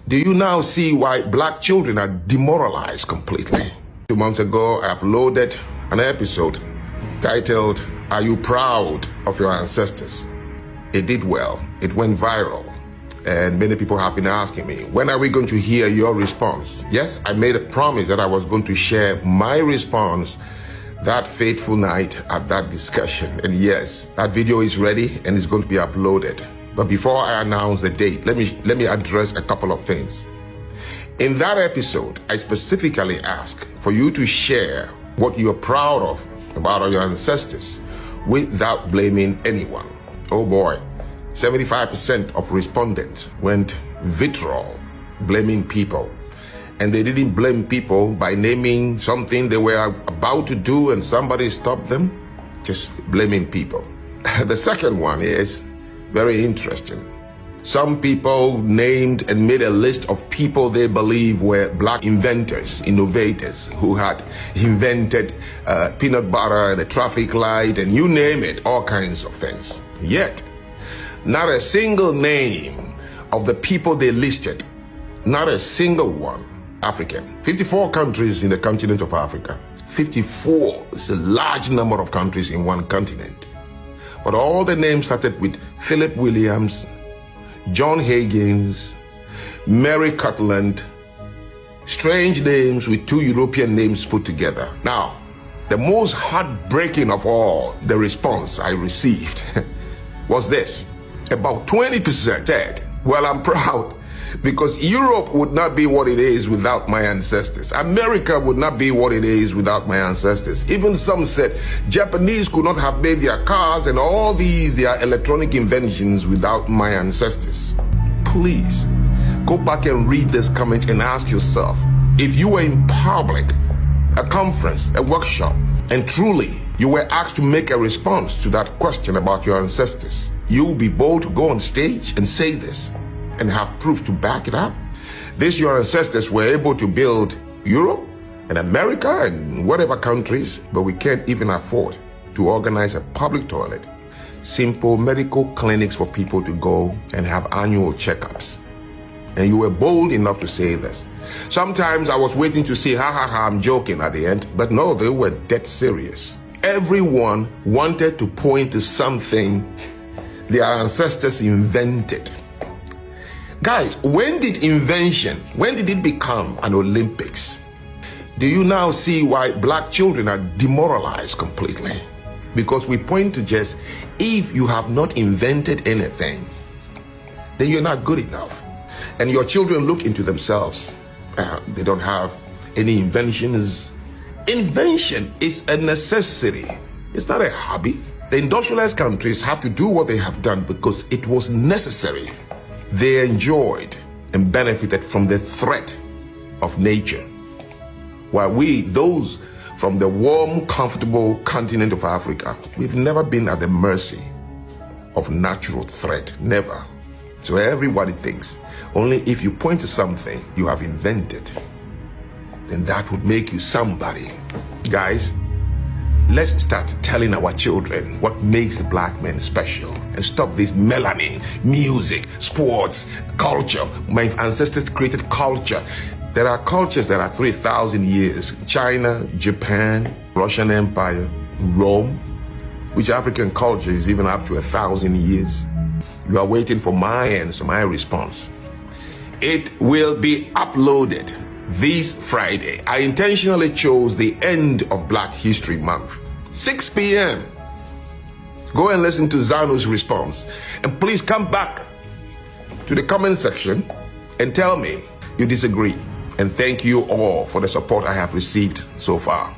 Do you now see why black children are demoralized completely? 2 months ago, I uploaded an episode titled, "Are You Proud of Your Ancestors?" It did well. It went viral. And many people have been asking me, when are we going to hear your response? Yes, I made a promise that I was going to share my response that fateful night at that discussion. And yes, that video is ready and it's going to be uploaded. But before I announce the date, let me address a couple of things. In that episode, I specifically asked for you to share what you're proud of about your ancestors without blaming anyone. Oh boy, 75% of respondents went vitriol, blaming people. And they didn't blame people by naming something they were about to do and somebody stopped them, just blaming people. The second one is very interesting. Some people named and made a list of people they believe were black inventors, innovators, who had invented peanut butter and a traffic light and you name it, all kinds of things. Yet, not a single name of the people they listed, not a single one, African. 54 countries in the continent of Africa. 54 is a large number of countries in one continent. But all the names started with Philip Williams, John Higgins, Mary Cutland, strange names with 2 European names put together. Now, the most heartbreaking of all the response I received was this. About 20% said, well, I'm proud because Europe would not be what it is without my ancestors. America would not be what it is without my ancestors. Even some said Japanese could not have made their cars and all their electronic inventions without my ancestors. Please go back and read this comment and ask yourself, if you were in public, a conference, a workshop, and truly you were asked to make a response to that question about your ancestors, you will be bold to go on stage and say this and have proof to back it up. Your ancestors were able to build Europe and America and whatever countries, but we can't even afford to organize a public toilet, simple medical clinics for people to go and have annual checkups. And you were bold enough to say this. Sometimes I was waiting to say, I'm joking at the end, but no, they were dead serious. Everyone wanted to point to something their ancestors invented. Guys, when did it become an Olympics? Do you now see why black children are demoralized completely? Because we point to just, if you have not invented anything, then you're not good enough. And your children look into themselves. They don't have any inventions. Invention is a necessity. It's not a hobby. The industrialized countries have to do what they have done because it was necessary. They enjoyed and benefited from the threat of nature. While we, those from the warm, comfortable continent of Africa, we've never been at the mercy of natural threat, never. So everybody thinks only if you point to something you have invented, then that would make you somebody. Guys, let's start telling our children what makes the black man special and stop this melanin, music, sports, culture. My ancestors created culture. There are cultures that are 3,000 years. China, Japan, Russian Empire, Rome, which African culture is even up to 1,000 years. You are waiting for my answer, my response. It will be uploaded this Friday. I intentionally chose the end of Black History Month, 6 p.m. Go and listen to Zanu's response. And please come back to the comment section and tell me you disagree. And thank you all for the support I have received so far.